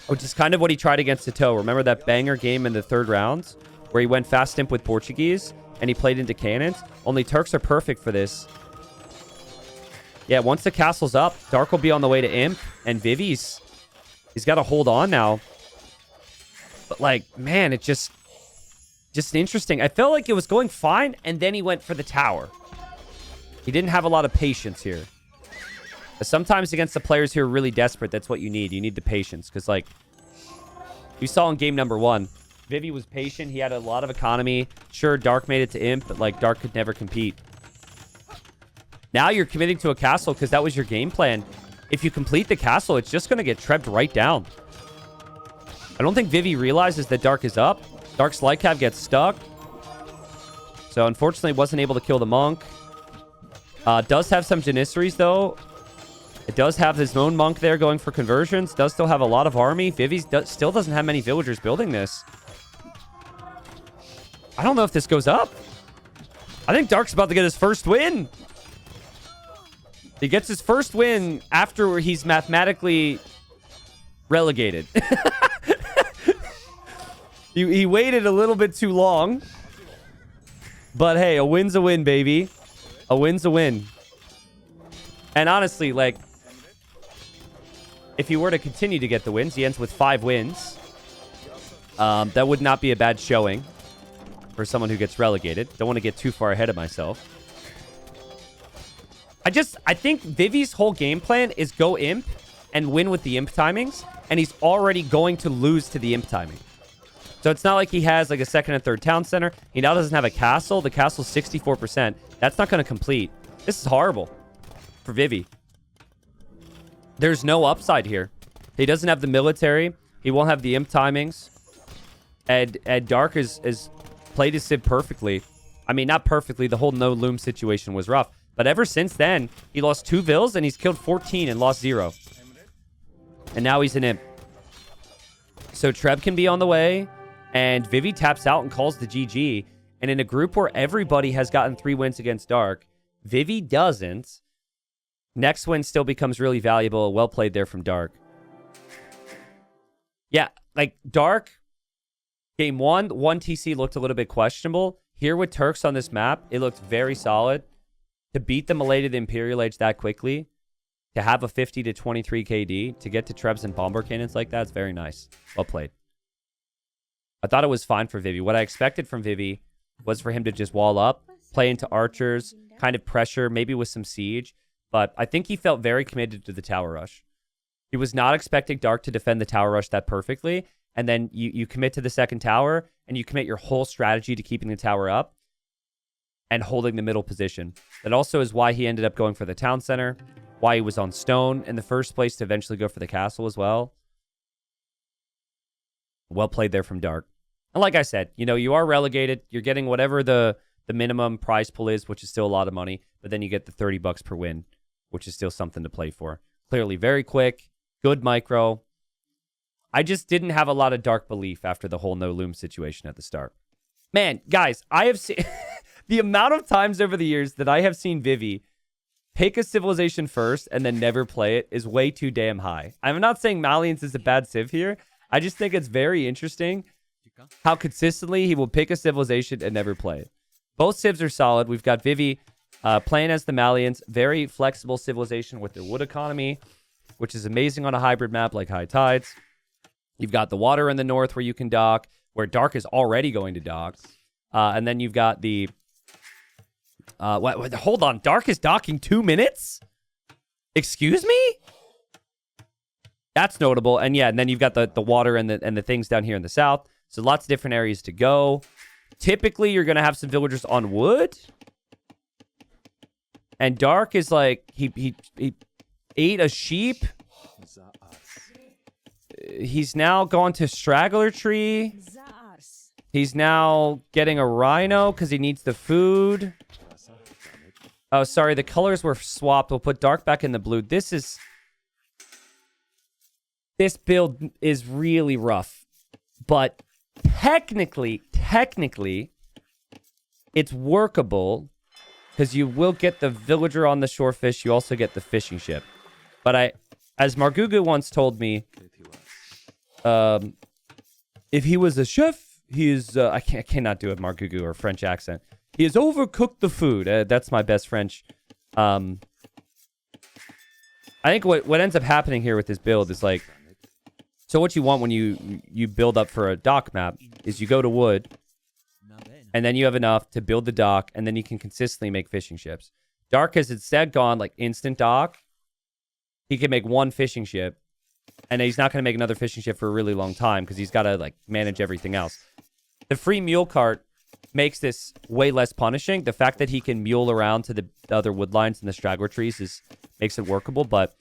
which is kind of what he tried against Tato. Remember that banger game in the 3rd round where he went fast Imp with Portuguese and he played into cannons? Only Turks are perfect for this. Yeah, once the castle's up, Dark will be on the way to Imp. And Vivi's... he's got to hold on now. But, like, man, it just interesting. I felt like it was going fine, and then he went for the tower. He didn't have a lot of patience here. Sometimes against the players who are really desperate, that's what you need. You need the patience. Because, like, we saw in game number 1, Vivi was patient. He had a lot of economy. Sure, Dark made it to Imp, but, like, Dark could never compete. Now you're committing to a castle because that was your game plan. If you complete the castle, it's just going to get trebbed right down. I don't think Vivi realizes that Dark is up. Dark's light cab gets stuck. So, unfortunately, wasn't able to kill the monk. Does have some Janissaries, though. It does have his own monk there going for conversions. Does still have a lot of army. Vivi still doesn't have many villagers building this. I don't know if this goes up. I think Dark's about to get his first win. He gets his first win after he's mathematically relegated. He waited a little bit too long. But hey, a win's a win, baby. A win's a win. And honestly, like, if he were to continue to get the wins, he ends with 5 wins. That would not be a bad showing for someone who gets relegated. Don't want to get too far ahead of myself. I think Vivi's whole game plan is go Imp and win with the Imp timings, and he's already going to lose to the Imp timing. So it's not like he has like a second and third town center. He now doesn't have a castle. The castle's 64%. That's not going to complete. This is horrible for Vivi. There's no upside here. He doesn't have the military. He won't have the Imp timings. And Dark is played his Civ perfectly. I mean, not perfectly. The whole no loom situation was rough. But ever since then, he lost 2 vills and he's killed 14 and lost 0. And now he's an Imp. So Treb can be on the way. And Vivi taps out and calls the GG. And in a group where everybody has gotten 3 wins against Dark, Vivi doesn't. Next win still becomes really valuable. Well played there from Dark. Yeah, like Dark, game 1 TC looked a little bit questionable. Here with Turks on this map, it looked very solid. To beat the Malay to the Imperial Age that quickly, to have a 50 to 23 KD, to get to Trebs and Bomber Cannons like that, it's very nice. Well played. I thought it was fine for Vivi. What I expected from Vivi was for him to just wall up, play into archers, kind of pressure, maybe with some siege. But I think he felt very committed to the tower rush. He was not expecting Dark to defend the tower rush that perfectly. And then you commit to the second tower, and you commit your whole strategy to keeping the tower up and holding the middle position. That also is why he ended up going for the town center, why he was on stone in the first place to eventually go for the castle as well. Well played there from Dark. And like I said, you know, you are relegated. You're getting whatever the minimum prize pool is, which is still a lot of money. But then you get the $30 per win, which is still something to play for. Clearly very quick, good micro. I just didn't have a lot of Dark belief after the whole no loom situation at the start. Man, guys, I have seen... The amount of times over the years that I have seen Vivi pick a civilization first and then never play it is way too damn high. I'm not saying Malians is a bad civ here. I just think it's very interesting how consistently he will pick a civilization and never play it. Both civs are solid. We've got Vivi playing as the Malians. Very flexible civilization with their wood economy, which is amazing on a hybrid map like High Tides. You've got the water in the north where you can dock, where Dark is already going to dock. And then you've got the... hold on. Dark is docking 2 minutes? Excuse me? That's notable. And yeah, and then you've got the water and the things down here in the south. So lots of different areas to go. Typically, you're going to have some villagers on wood. And Dark is like, he ate a sheep. He's now gone to Straggler Tree. He's now getting a rhino because he needs the food. Oh, sorry. The colors were swapped. We'll put Dark back in the blue. This build is really rough. But technically, it's workable because you will get the villager on the shore fish. You also get the fishing ship. But as Margugu once told me, if he was a chef, he is, I cannot do a Margugu or French accent. He has overcooked the food. That's my best French. I think what ends up happening here with this build is like, so what you want when you build up for a dock map is you go to wood, and then you have enough to build the dock, and then you can consistently make fishing ships. Dark has instead gone like instant dock, he can make one fishing ship, and he's not going to make another fishing ship for a really long time because he's got to like manage everything else. The free mule cart makes this way less punishing. The fact that he can mule around to the other wood lines and the straggler trees makes it workable, but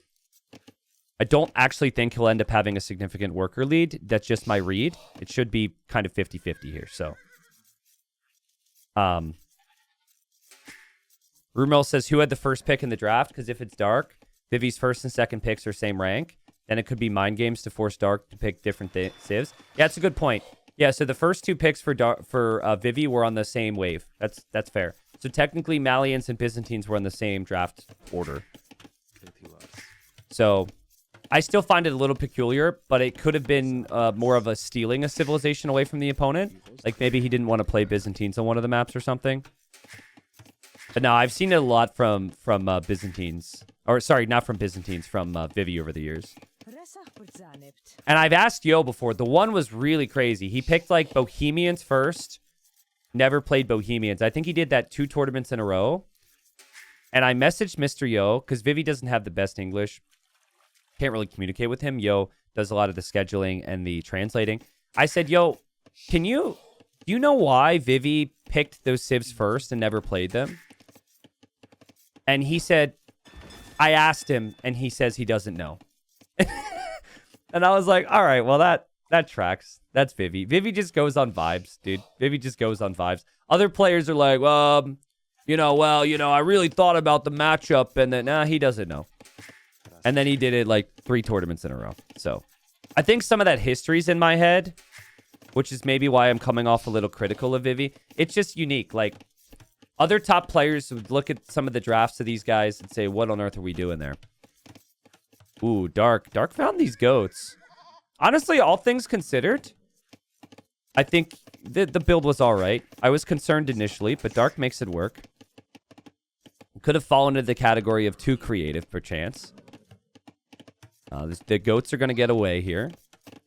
I don't actually think he'll end up having a significant worker lead. That's just my read. It should be kind of 50-50 here. So, Rumel says, who had the first pick in the draft? Because if it's Dark, Vivi's first and second picks are same rank. Then it could be mind games to force Dark to pick different civs. Yeah, that's a good point. Yeah, so the first two picks for Vivi were on the same wave. That's fair. So technically, Malians and Byzantines were in the same draft order. So I still find it a little peculiar, but it could have been more of a stealing a civilization away from the opponent. Like maybe he didn't want to play Byzantines on one of the maps or something. But no, I've seen it a lot from Byzantines. Or sorry, not from Byzantines, from Vivi over the years. And I've asked Yo before. The one was really crazy. He picked like Bohemians first. Never played Bohemians. I think he did that 2 tournaments in a row. And I messaged Mr. Yo, because Vivi doesn't have the best English. Can't really communicate with him. Yo does a lot of the scheduling and the translating. I said, Yo, do you know why Vivi picked those civs first and never played them? And he said, I asked him, and he says he doesn't know. And I was like, all right, well, that tracks. That's Vivi. Vivi just goes on vibes, dude. Vivi just goes on vibes. Other players are like, I really thought about the matchup, and then, he doesn't know. And then he did it like 3 tournaments in a row. So I think some of that history's in my head, which is maybe why I'm coming off a little critical of Vivi. It's just unique. Like, other top players would look at some of the drafts of these guys and say, what on earth are we doing there? Ooh, Dark. Dark found these goats. Honestly, all things considered, I think the build was all right. I was concerned initially, but Dark makes it work. Could have fallen into the category of too creative, perchance. The goats are going to get away here.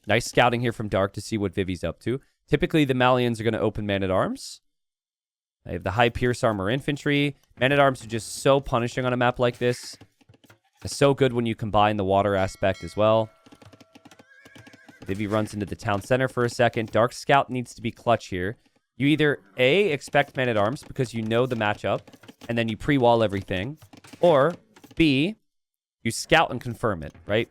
Nice scouting here from Dark to see what Vivi's up to. Typically, the Malians are going to open Man-at-Arms. They have the high Pierce Armor Infantry. Man-at-Arms are just so punishing on a map like this. It's so good when you combine the water aspect as well. Vivi runs into the town center for a second. Dark Scout needs to be clutch here. You either, A, expect Man-at-Arms because you know the matchup, and then you pre-wall everything. Or, B, you scout and confirm it, right?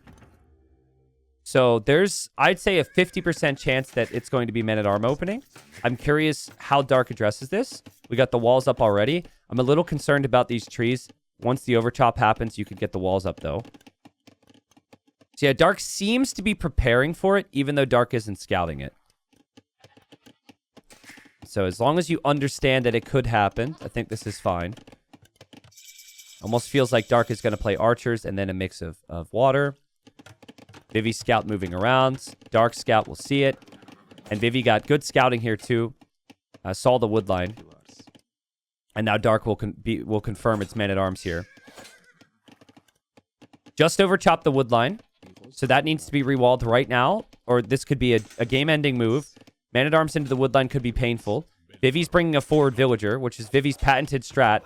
So there's, I'd say, a 50% chance that it's going to be Man-at-Arm opening. I'm curious how Dark addresses this. We got the walls up already. I'm a little concerned about these trees. Once the overchop happens, you could get the walls up, though. So yeah, Dark seems to be preparing for it, even though Dark isn't scouting it. So as long as you understand that it could happen, I think this is fine. Almost feels like Dark is going to play archers and then a mix of water. Vivi Scout moving around. Dark Scout will see it. And Vivi got good scouting here, too. Saw the wood line. And now Dark will confirm its Man-at-Arms here. Just overchop the wood line. So that needs to be rewalled right now. Or this could be a game-ending move. Man-at-Arms into the wood line could be painful. Vivi's bringing a forward villager, which is Vivi's patented strat.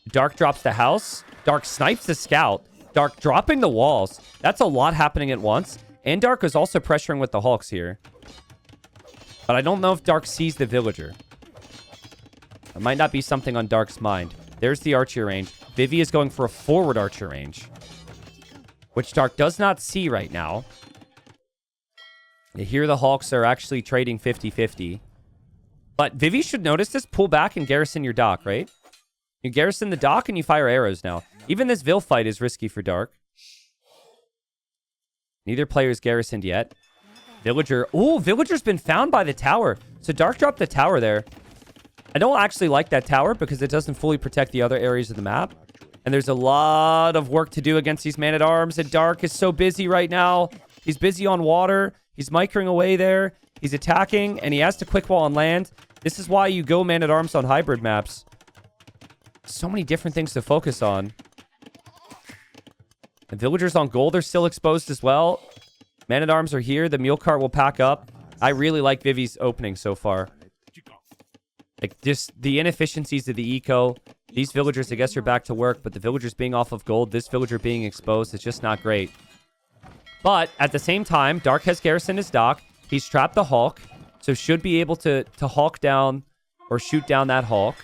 Dark drops the house. Dark snipes the scout. Dark dropping the walls. That's a lot happening at once. And Dark is also pressuring with the Hulks here. But I don't know if Dark sees the villager. It might not be something on Dark's mind. There's the archer range. Vivi is going for a forward archer range, which Dark does not see right now. Here the Hawks are actually trading 50-50. But Vivi should notice this. Pull back and garrison your dock, right? You garrison the dock and you fire arrows now. Even this Vil fight is risky for Dark. Neither player is garrisoned yet. Villager. Ooh, Villager's been found by the tower. So Dark dropped the tower there. I don't actually like that tower because it doesn't fully protect the other areas of the map. And there's a lot of work to do against these Man-at-Arms. And Dark is so busy right now. He's busy on water. He's micring away there. He's attacking. And he has to quick wall on land. This is why you go Man-at-Arms on hybrid maps. So many different things to focus on. And Villagers on gold are still exposed as well. Man-at-Arms are here. The mule cart will pack up. I really like Vivi's opening so far. Like, just the inefficiencies of the eco. These villagers, I guess, are back to work, but the villagers being off of gold, this villager being exposed, is just not great. But at the same time, Dark has garrisoned his dock. He's trapped the Hulk, so should be able to Hulk down or shoot down that Hulk.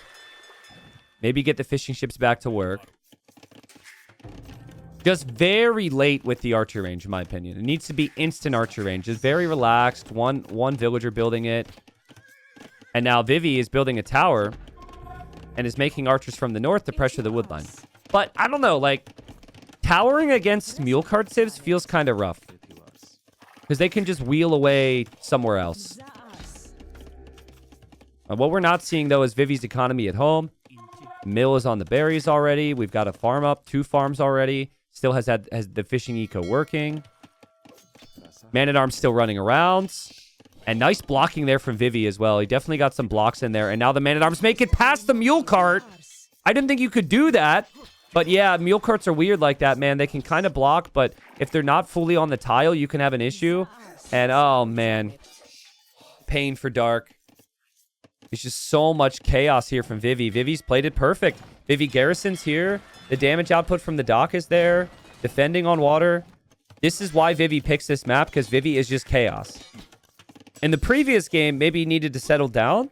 Maybe get the fishing ships back to work. Just very late with the archer range, in my opinion. It needs to be instant archer range. Just very relaxed. One villager building it. And now Vivi is building a tower and is making archers from the north to pressure the wood line. But I don't know, like, towering against mule cart civs feels kind of rough. Because they can just wheel away somewhere else. What we're not seeing, though, is Vivi's economy at home. Mill is on the berries already. We've got a farm up, 2 farms already. Still has the fishing eco working. Man-at-Arms still running around. And nice blocking there from Vivi as well. He definitely got some blocks in there. And now the Man-at-Arms make it past the mule cart. I didn't think you could do that. But yeah, mule carts are weird like that, man. They can kind of block, but if they're not fully on the tile, you can have an issue. And oh, man. Pain for Dark. There's just so much chaos here from Vivi. Vivi's played it perfect. Vivi garrisons here. The damage output from the dock is there. Defending on water. This is why Vivi picks this map, because Vivi is just chaos. In the previous game, maybe he needed to settle down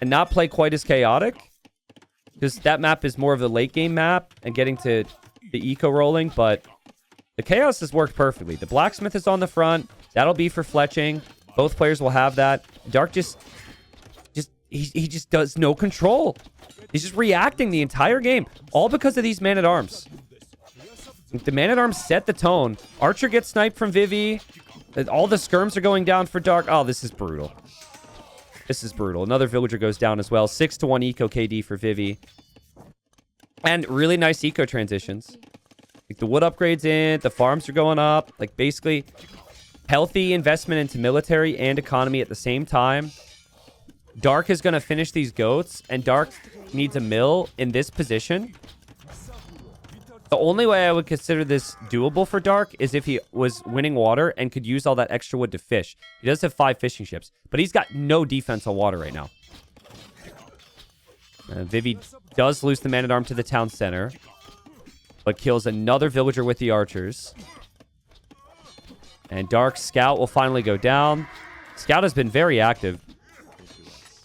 and not play quite as chaotic, because that map is more of a late game map and getting to the eco rolling, but the chaos has worked perfectly. The blacksmith is on the front. That'll be for fletching. Both players will have that. Dark he just does no control. He's just reacting the entire game, all because of these man-at-arms. The man-at-arms set the tone. Archer gets sniped from Vivi. All the skirms are going down for Dark. Oh, this is brutal. This is brutal. Another villager goes down as well. 6-1 eco KD for Vivi. And really nice eco transitions. Like the wood upgrades in. The farms are going up. Like basically healthy investment into military and economy at the same time. Dark is going to finish these goats. And Dark needs a mill in this position. The only way I would consider this doable for Dark is if he was winning water and could use all that extra wood to fish. He does have 5 fishing ships, but he's got no defense on water right now. Vivi does lose the man-at-arm to the town center, but kills another villager with the archers. And Dark Scout will finally go down. Scout has been very active,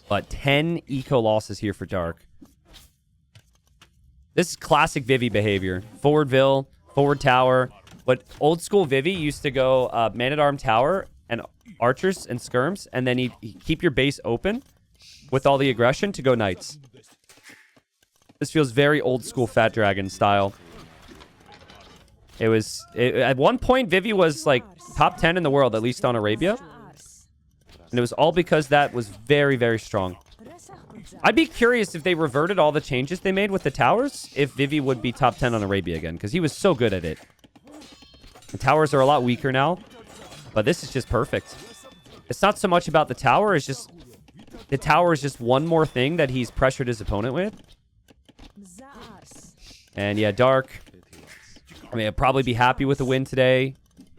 but 10 eco losses here for Dark. This is classic Vivi behavior. Forwardville, forward tower. But old school Vivi used to go man-at-arm tower and archers and skirms, and then he'd keep your base open with all the aggression to go knights. This feels very old school Fat Dragon style. At one point, Vivi was like top 10 in the world, at least on Arabia. And it was all because that was very, very strong. I'd be curious if they reverted all the changes they made with the towers, if Vivi would be top 10 on Arabia again, because he was so good at it. The towers are a lot weaker now, but this is just perfect. It's not so much about the tower, it's just... The tower is just one more thing that he's pressured his opponent with. And yeah, Dark... I mean, I'll probably be happy with the win today.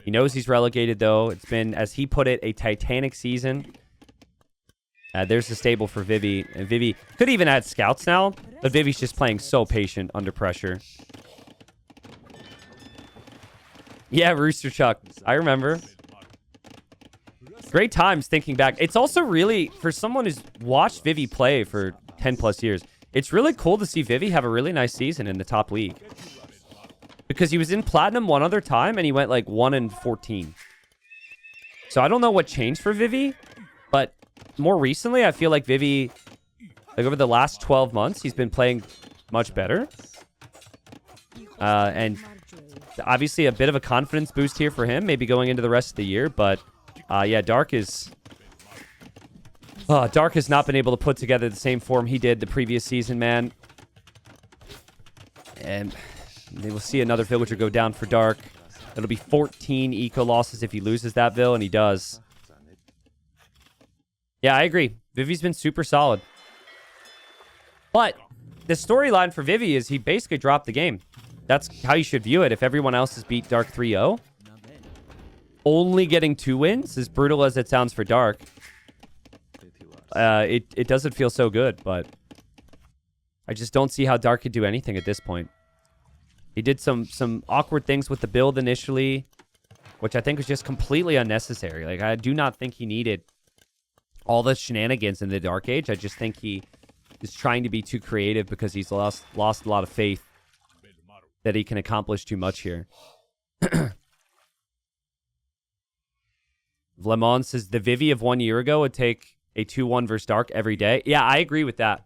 He knows he's relegated, though. It's been, as he put it, a titanic season. There's the stable for Vivi. And Vivi could even add scouts now, but Vivi's just playing so patient under pressure. Yeah, Rooster Chuck. I remember. Great times thinking back. It's also really, for someone who's watched Vivi play for 10 plus years, it's really cool to see Vivi have a really nice season in the top league. Because he was in Platinum one other time, and he went like 1-14. So I don't know what changed for Vivi, but more recently, I feel like Vivi, like over the last 12 months, he's been playing much better. And obviously a bit of a confidence boost here for him, maybe going into the rest of the year. But yeah, Dark has not been able to put together the same form he did the previous season, man. And they will see another villager go down for Dark. It'll be 14 eco losses if he loses that vill, and he does. Yeah, I agree. Vivi's been super solid. But the storyline for Vivi is he basically dropped the game. That's how you should view it. If everyone else has beat Dark 3-0, only getting 2 wins, as brutal as it sounds for Dark, it doesn't feel so good, but I just don't see how Dark could do anything at this point. He did some awkward things with the build initially, which I think was just completely unnecessary. Like, I do not think he needed all the shenanigans in the Dark Age. I just think he is trying to be too creative because he's lost a lot of faith that he can accomplish too much here. Vlemon says the Vivi of 1 year ago would take a 2-1 versus Dark every day. Yeah, I agree with that.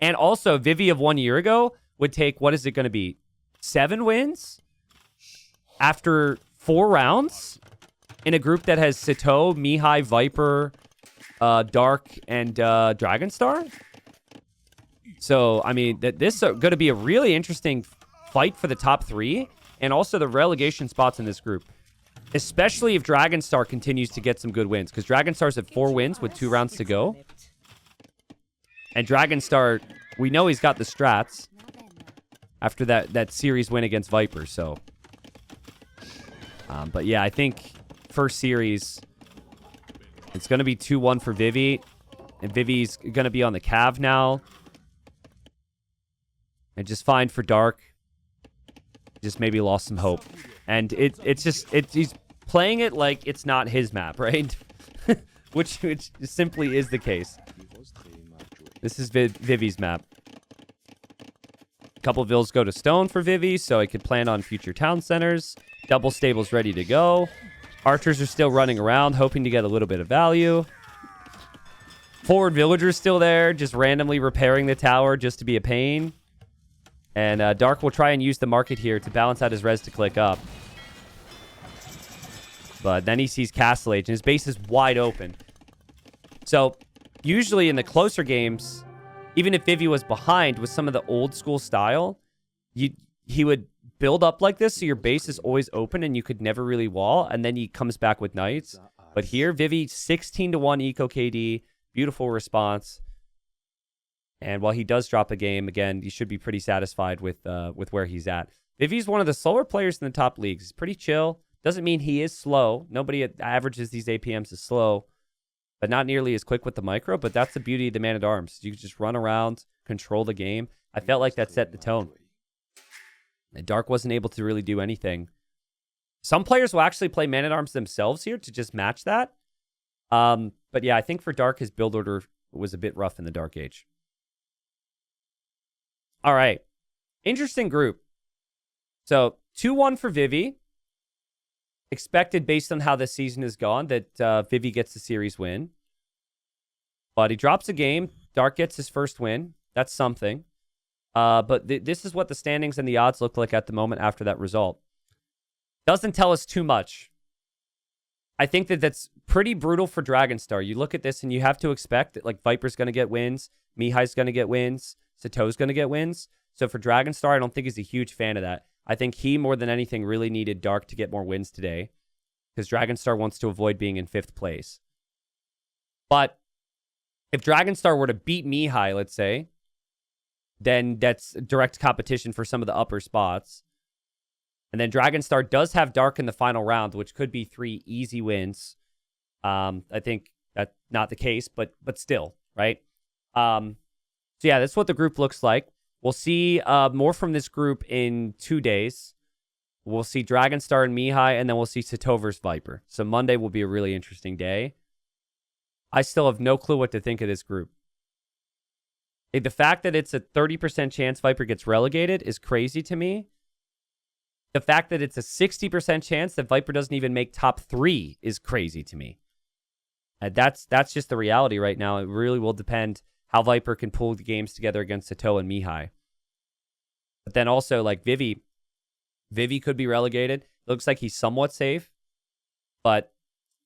And also, Vivi of 1 year ago would take, what is it going to be, 7 wins after 4 rounds in a group that has Sito, Mihai, Viper, Dark, and Dragonstar. So, I mean, this is going to be a really interesting fight for the top 3 and also the relegation spots in this group. Especially if Dragonstar continues to get some good wins. Because Dragonstar's at 4 wins with 2 rounds to go. And Dragonstar, we know he's got the strats after that series win against Viper. So, but yeah, I think first series, it's going to be 2-1 for Vivi. And Vivi's going to be on the Cav now. And just fine for Dark. Just maybe lost some hope. And he's playing it like it's not his map, right? which simply is the case. This is Vivi's map. A couple of vills go to stone for Vivi, so I could plan on future town centers. Double stables ready to go. Archers are still running around, hoping to get a little bit of value. Forward villagers still there, just randomly repairing the tower just to be a pain. And Dark will try and use the market here to balance out his res to click up. But then he sees Castle Age, and his base is wide open. So, usually in the closer games, even if Vivi was behind with some of the old school style, he would build up like this, so your base is always open, and you could never really wall, and then he comes back with Knights. But here, Vivi, 16-1 Eco KD, beautiful response. And while he does drop a game, again, you should be pretty satisfied with where he's at. Vivi's one of the slower players in the top leagues. He's pretty chill. Doesn't mean he is slow. Nobody averages these APMs as slow, but not nearly as quick with the micro. But that's the beauty of the Man-at-Arms. You can just run around, control the game. I felt like that set the tone. And Dark wasn't able to really do anything. Some players will actually play Man-at-Arms themselves here to just match that. But yeah, I think for Dark, his build order was a bit rough in the Dark Age. All right. Interesting group. So, 2-1 for Vivi. Expected based on how this season has gone that Vivi gets the series win. But he drops a game. Dark gets his first win. That's something. But this is what the standings and the odds look like at the moment after that result. Doesn't tell us too much. I think that's pretty brutal for Dragonstar. You look at this and you have to expect that like Viper's going to get wins. Mihai's going to get wins. Sato's going to get wins. So for Dragonstar, I don't think he's a huge fan of that. I think he, more than anything, really needed Dark to get more wins today. Because Dragonstar wants to avoid being in 5th place. But if Dragonstar were to beat Mihai, let's say, then that's direct competition for some of the upper spots. And then Dragonstar does have Dark in the final round, which could be 3 easy wins. I think that's not the case, but still, right? So yeah, that's what the group looks like. We'll see more from this group in 2 days. We'll see Dragonstar and Mihai, and then we'll see Sito versus Viper. So Monday will be a really interesting day. I still have no clue what to think of this group. The fact that it's a 30% chance Viper gets relegated is crazy to me. The fact that it's a 60% chance that Viper doesn't even make top 3 is crazy to me. That's just the reality right now. It really will depend how Viper can pull the games together against Sito and Mihai. But then also, like, Vivi could be relegated. Looks like he's somewhat safe. But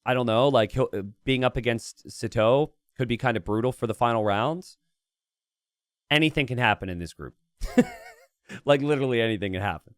I don't know. Like, being up against Sito could be kind of brutal for the final rounds. Anything can happen in this group. Like, literally anything can happen.